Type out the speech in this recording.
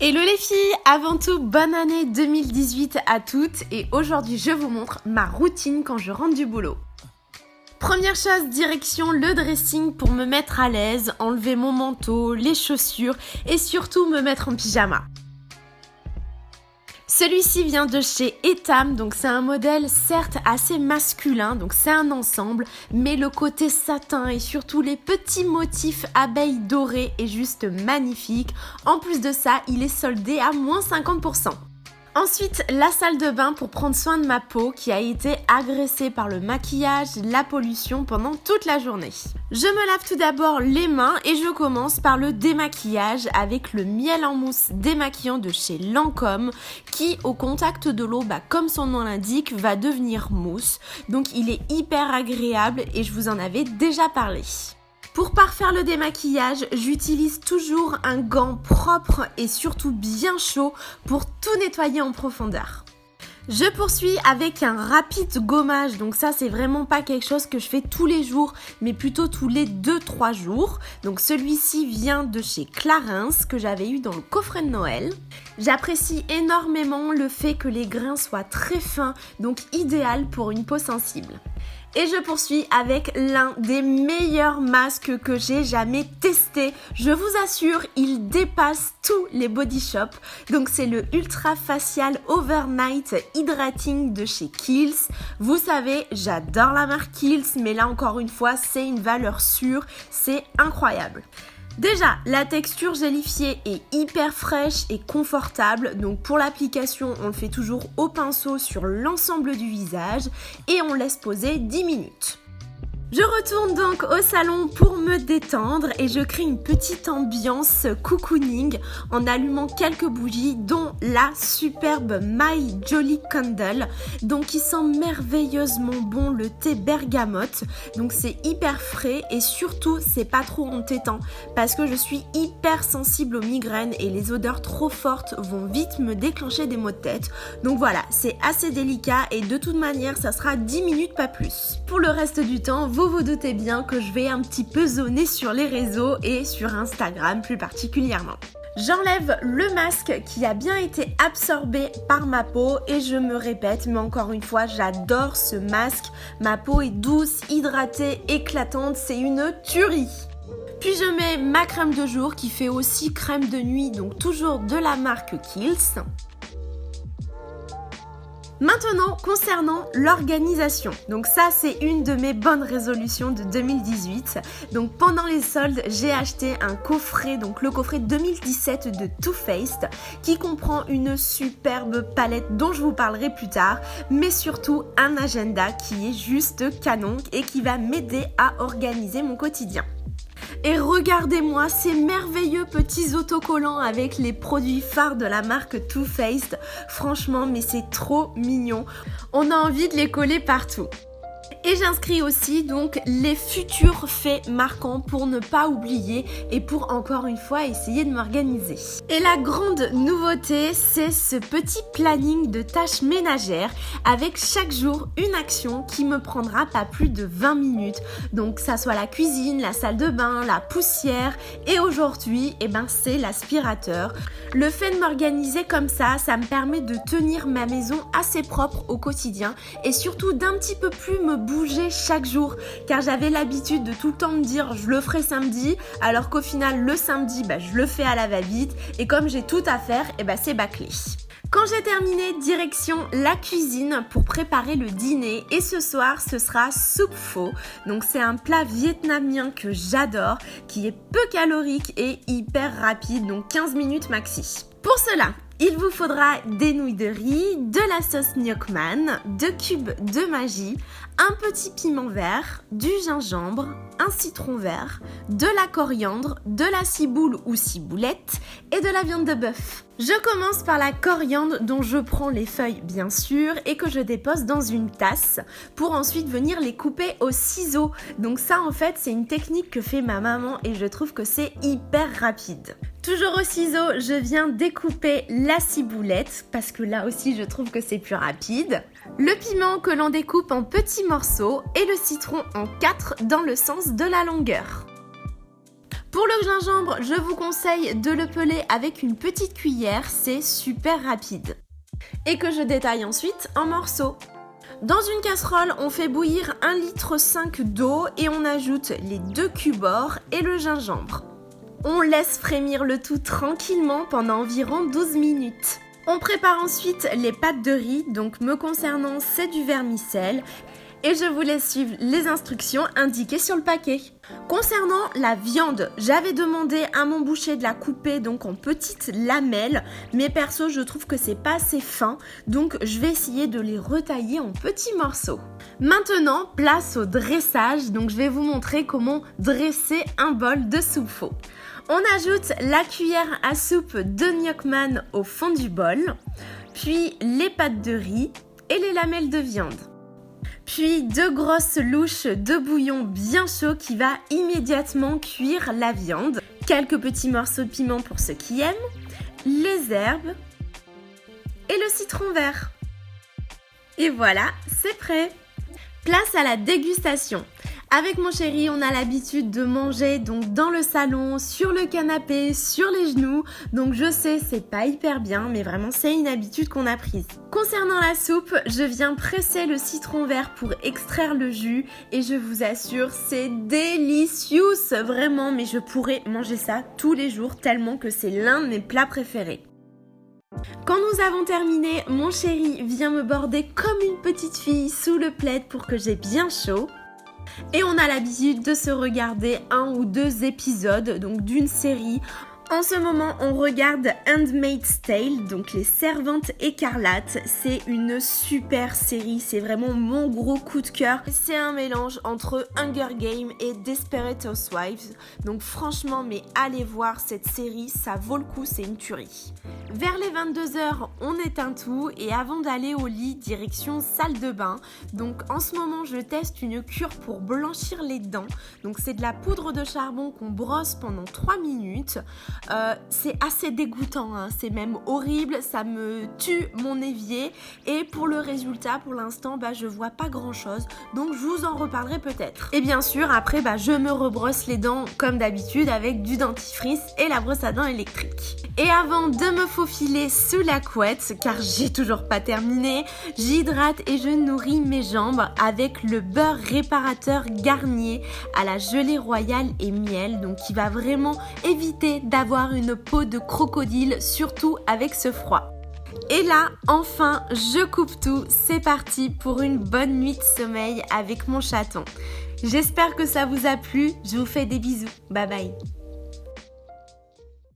Hello les filles, avant tout bonne année 2018 à toutes et aujourd'hui je vous montre ma routine quand je rentre du boulot. Première chose, direction le dressing pour me mettre à l'aise, enlever mon manteau, les chaussures et surtout me mettre en pyjama. Celui-ci vient de chez Etam, donc c'est un modèle certes assez masculin, donc c'est un ensemble, mais le côté satin et surtout les petits motifs abeilles dorées est juste magnifique. En plus de ça, il est soldé à moins 50%. Ensuite, la salle de bain pour prendre soin de ma peau qui a été agressée par le maquillage, la pollution pendant toute la journée. Je me lave tout d'abord les mains et je commence par le démaquillage avec le miel en mousse démaquillant de chez Lancôme qui, au contact de l'eau, comme son nom l'indique, va devenir mousse. Donc il est hyper agréable et je vous en avais déjà parlé. Pour parfaire le démaquillage, j'utilise toujours un gant propre et surtout bien chaud pour tout nettoyer en profondeur. Je poursuis avec un rapide gommage, donc ça c'est vraiment pas quelque chose que je fais tous les jours, mais plutôt tous les 2-3 jours. Donc celui-ci vient de chez Clarins, que j'avais eu dans le coffret de Noël. J'apprécie énormément le fait que les grains soient très fins, donc idéal pour une peau sensible. Et je poursuis avec l'un des meilleurs masques que j'ai jamais testé. Je vous assure, il dépasse tous les body shop. Donc c'est le Ultra Facial Overnight Hydrating de chez Kiehl's. Vous savez, j'adore la marque Kiehl's, mais là encore une fois, c'est une valeur sûre. C'est incroyable. Déjà, la texture gélifiée est hyper fraîche et confortable, donc pour l'application, on le fait toujours au pinceau sur l'ensemble du visage et on laisse poser 10 minutes. Je retourne donc au salon pour me détendre et je crée une petite ambiance cocooning en allumant quelques bougies dont la superbe My Jolly Candle, donc qui sent merveilleusement bon le thé bergamote, donc c'est hyper frais et surtout c'est pas trop entêtant parce que je suis hyper sensible aux migraines et les odeurs trop fortes vont vite me déclencher des maux de tête, donc voilà, c'est assez délicat et de toute manière ça sera 10 minutes pas plus. Pour le reste du temps, vous doutez bien que je vais un petit peu zoner sur les réseaux et sur Instagram plus particulièrement. J'enlève le masque qui a bien été absorbé par ma peau et je me répète, mais encore une fois, j'adore ce masque. Ma peau est douce, hydratée, éclatante, c'est une tuerie. Puis je mets ma crème de jour qui fait aussi crème de nuit, donc toujours de la marque Kiehl's. Maintenant, concernant l'organisation, donc ça c'est une de mes bonnes résolutions de 2018. Donc pendant les soldes, j'ai acheté un coffret, donc le coffret 2017 de Too Faced, qui comprend une superbe palette dont je vous parlerai plus tard, mais surtout un agenda qui est juste canon et qui va m'aider à organiser mon quotidien. Et regardez-moi ces merveilleux petits autocollants avec les produits phares de la marque Too Faced. Franchement, mais c'est trop mignon. On a envie de les coller partout. Et j'inscris aussi donc les futurs faits marquants pour ne pas oublier et pour encore une fois essayer de m'organiser. Et la grande nouveauté, c'est ce petit planning de tâches ménagères avec chaque jour une action qui me prendra pas plus de 20 minutes. Donc ça soit la cuisine, la salle de bain, la poussière et aujourd'hui, c'est l'aspirateur. Le fait de m'organiser comme ça me permet de tenir ma maison assez propre au quotidien et surtout d'un petit peu plus me bouger chaque jour car j'avais l'habitude de tout le temps me dire je le ferai samedi alors qu'au final le samedi je le fais à la va-vite et comme j'ai tout à faire c'est bâclé. Quand j'ai terminé, direction la cuisine pour préparer le dîner et ce soir ce sera soup pho. Donc c'est un plat vietnamien que j'adore qui est peu calorique et hyper rapide, donc 15 minutes maxi. Pour cela, il vous faudra des nouilles de riz, de la sauce Nyokman, 2 cubes de magie, un petit piment vert, du gingembre, un citron vert, de la coriandre, de la ciboule ou ciboulette et de la viande de bœuf. Je commence par la coriandre dont je prends les feuilles bien sûr et que je dépose dans une tasse pour ensuite venir les couper au ciseau. Donc ça en fait c'est une technique que fait ma maman et je trouve que c'est hyper rapide. Toujours au ciseau, je viens découper la ciboulette parce que là aussi je trouve que c'est plus rapide. Le piment que l'on découpe en petits morceaux et le citron en 4 dans le sens de la longueur. Pour Pour le gingembre, je vous conseille de le peler avec une petite cuillère, c'est super rapide. Et que je détaille ensuite en morceaux. Dans une casserole, on fait bouillir 1,5 litre d'eau et on ajoute les 2 cubes et le gingembre. On laisse frémir le tout tranquillement pendant environ 12 minutes. On prépare ensuite les pâtes de riz, donc me concernant c'est du vermicelle. Et je vous laisse suivre les instructions indiquées sur le paquet. Concernant la viande, j'avais demandé à mon boucher de la couper donc en petites lamelles, mais perso je trouve que c'est pas assez fin, donc je vais essayer de les retailler en petits morceaux. Maintenant, place au dressage, donc je vais vous montrer comment dresser un bol de soupe faux. On ajoute la cuillère à soupe de Gnocchman au fond du bol, puis les pâtes de riz et les lamelles de viande. Puis 2 grosses louches de bouillon bien chaud qui va immédiatement cuire la viande. Quelques petits morceaux de piment pour ceux qui aiment, les herbes et le citron vert. Et voilà, c'est prêt. Place à la dégustation. Avec mon chéri, on a l'habitude de manger donc dans le salon, sur le canapé, sur les genoux. Donc je sais, c'est pas hyper bien, mais vraiment c'est une habitude qu'on a prise. Concernant la soupe, je viens presser le citron vert pour extraire le jus et je vous assure, c'est délicieux, vraiment, mais je pourrais manger ça tous les jours tellement que c'est l'un de mes plats préférés. Quand nous avons terminé, mon chéri vient me border comme une petite fille sous le plaid pour que j'ai bien chaud. Et on a l'habitude de se regarder 1 ou 2 épisodes donc d'une série. En ce moment, on regarde Handmaid's Tale, donc Les Servantes Écarlates. C'est une super série, c'est vraiment mon gros coup de cœur. C'est un mélange entre Hunger Games et Desperate Housewives. Donc franchement, mais allez voir cette série, ça vaut le coup, c'est une tuerie. Vers les 22h, on éteint tout et avant d'aller au lit, direction salle de bain. Donc en ce moment, je teste une cure pour blanchir les dents. Donc c'est de la poudre de charbon qu'on brosse pendant 3 minutes. C'est assez dégoûtant, hein. C'est même horrible, ça me tue mon évier et pour le résultat, pour l'instant, je vois pas grand chose, donc je vous en reparlerai peut-être. Et bien sûr, après, je me rebrosse les dents comme d'habitude avec du dentifrice et la brosse à dents électrique. Et avant de me faufiler sous la couette, car j'ai toujours pas terminé, j'hydrate et je nourris mes jambes avec le beurre réparateur Garnier à la gelée royale et miel, donc qui va vraiment éviter d'avoir une peau de crocodile, surtout avec ce froid. Et là, enfin, je coupe tout, c'est parti pour une bonne nuit de sommeil avec mon chaton. J'espère que ça vous a plu, je vous fais des bisous, bye bye.